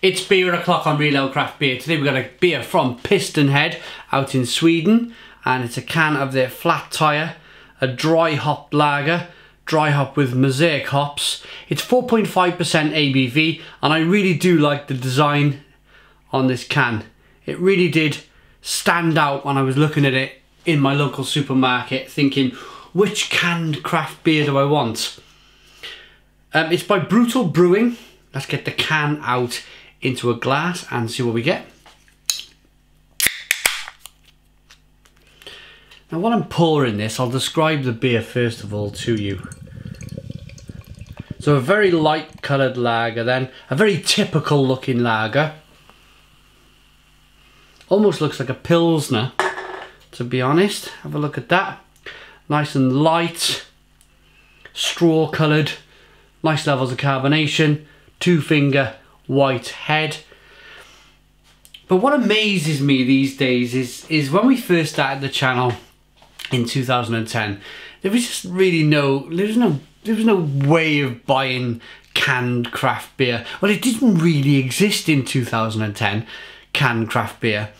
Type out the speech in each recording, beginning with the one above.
It's beer o'clock on Real Ale Craft Beer. Today we've got a beer from Pistonhead out in Sweden, and it's a can of their flat tyre, a dry hop lager, dry hop with Mosaic hops. It's 4.5% ABV, and I really do like the design on this can. It really did stand out when I was looking at it in my local supermarket, thinking, which canned craft beer do I want? It's by Brewing. Let's get the can out into a glass and see what we get. Now while I'm pouring this, I'll describe the beer first of all to you. So a very light coloured lager then, a very typical looking lager. Almost looks like a Pilsner, to be honest. Have a look at that. Nice and light, straw coloured, nice levels of carbonation, 2-finger white head. But what amazes me these days is when we first started the channel in 2010, there was just really no way of buying canned craft beer. Well, it didn't really exist in 2010, canned craft beer.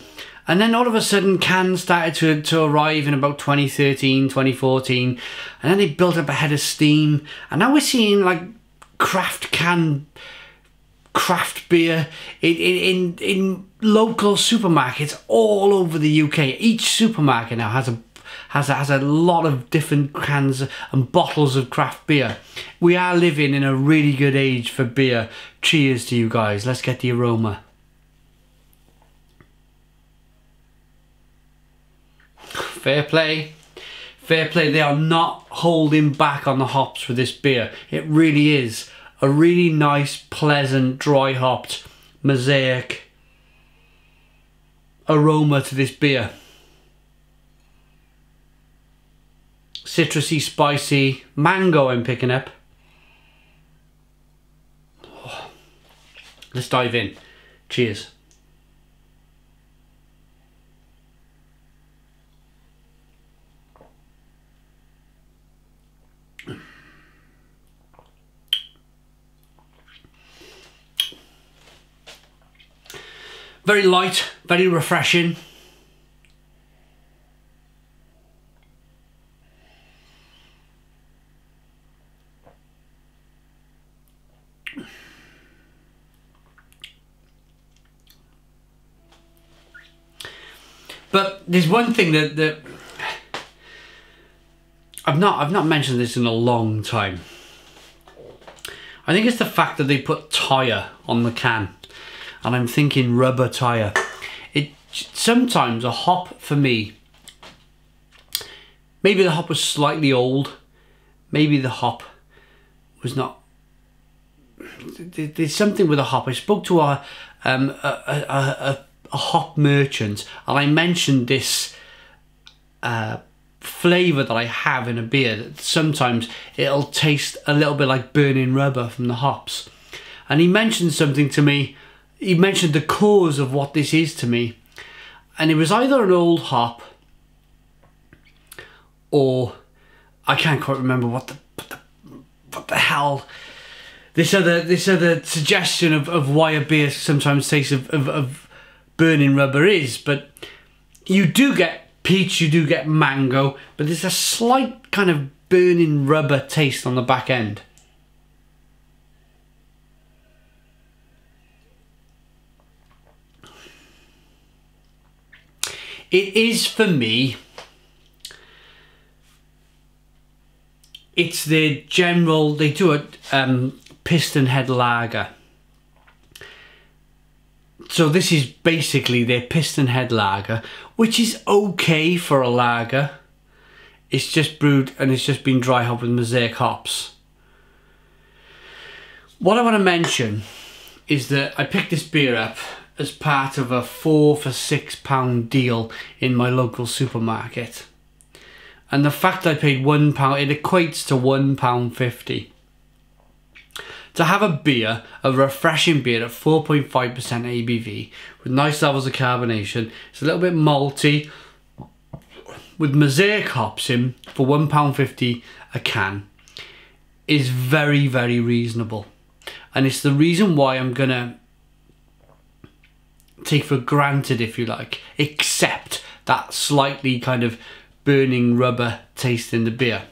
And then all of a sudden cans started to arrive in about 2013, 2014, and then they built up a head of steam, and now we're seeing like craft beer in local supermarkets all over the UK. Each supermarket now has a lot of different cans and bottles of craft beer. We are living in a really good age for beer. Cheers to you guys. Let's get the aroma. Fair play. Fair play. They are not holding back on the hops with this beer. It really is a really nice, pleasant, dry hopped Mosaic aroma to this beer. Citrusy, spicy, mango I'm picking up. Oh. Let's dive in. Cheers. Very light, very refreshing. But there's one thing that I've not mentioned this in a long time. I think it's the fact that they put tyre on the can. And I'm thinking rubber tyre. Sometimes a hop for me, maybe the hop was slightly old, maybe the hop was not. There's something with a hop. I spoke to a hop merchant, and I mentioned this flavour that I have in a beer. That sometimes it'll taste a little bit like burning rubber from the hops, and he mentioned something to me. He mentioned the cause of what this is to me, and it was either an old hop or I can't quite remember what the hell this other suggestion of why a beer sometimes tastes of burning rubber is. But you do get peach, you do get mango, but there's a slight kind of burning rubber taste on the back end. It is, for me, it's the general, they do a Pistonhead lager. So this is basically their Pistonhead lager, which is okay for a lager. It's just brewed and it's just been dry hopped with Mosaic hops. What I want to mention is that I picked this beer up as part of a 4 for £6 deal in my local supermarket, and the fact I paid £1, it equates to £1.50 to have a beer, a refreshing beer at 4.5% ABV with nice levels of carbonation. It's a little bit malty with Mosaic hops in for £1.50 a can is very, very reasonable, and it's the reason why I'm gonna take for granted, if you like, except that slightly kind of burning rubber taste in the beer.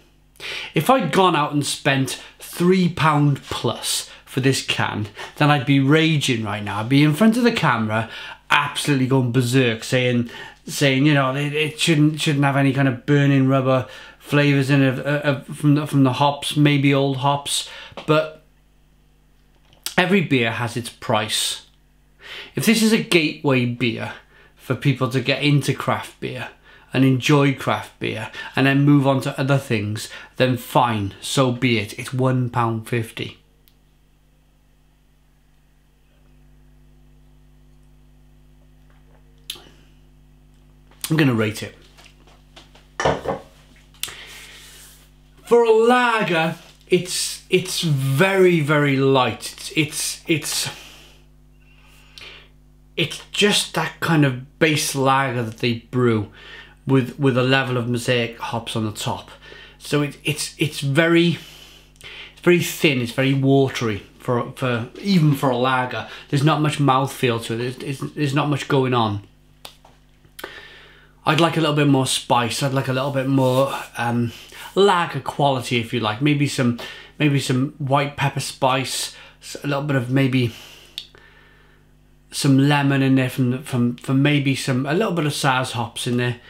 If I'd gone out and spent £3 plus for this can, then I'd be raging right now. I'd be in front of the camera, absolutely going berserk, saying, you know, it shouldn't have any kind of burning rubber flavours in it from the hops, maybe old hops, but every beer has its price. If this is a gateway beer for people to get into craft beer and enjoy craft beer and then move on to other things, then fine, so be it. It's £1.50. I'm gonna rate it. For a lager, it's very, very light. It's just that kind of base lager that they brew with a level of Mosaic hops on the top. So it's very thin. It's very watery for even for a lager. There's not much mouthfeel to it. There's not much going on. I'd like a little bit more spice. I'd like a little bit more lager quality, if you like. Maybe some white pepper spice, a little bit of maybe some lemon in there from maybe a little bit of Saz hops in there.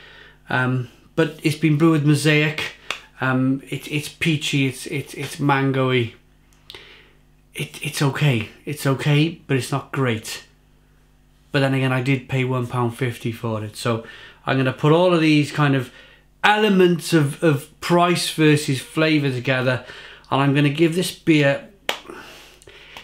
But it's been brewed with Mosaic. It's peachy. It's mangoey. It's okay. It's okay, but it's not great. But then again, I did pay £1.50 for it, so I'm going to put all of these kind of elements of price versus flavour together, and I'm going to give this beer,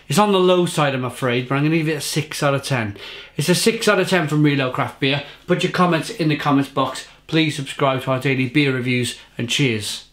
it's on the low side I'm afraid, but I'm going to give it a 6 out of 10. It's a 6 out of 10 from Real Ale Craft Beer. Put your comments in the comments box. Please subscribe to our daily beer reviews, and cheers.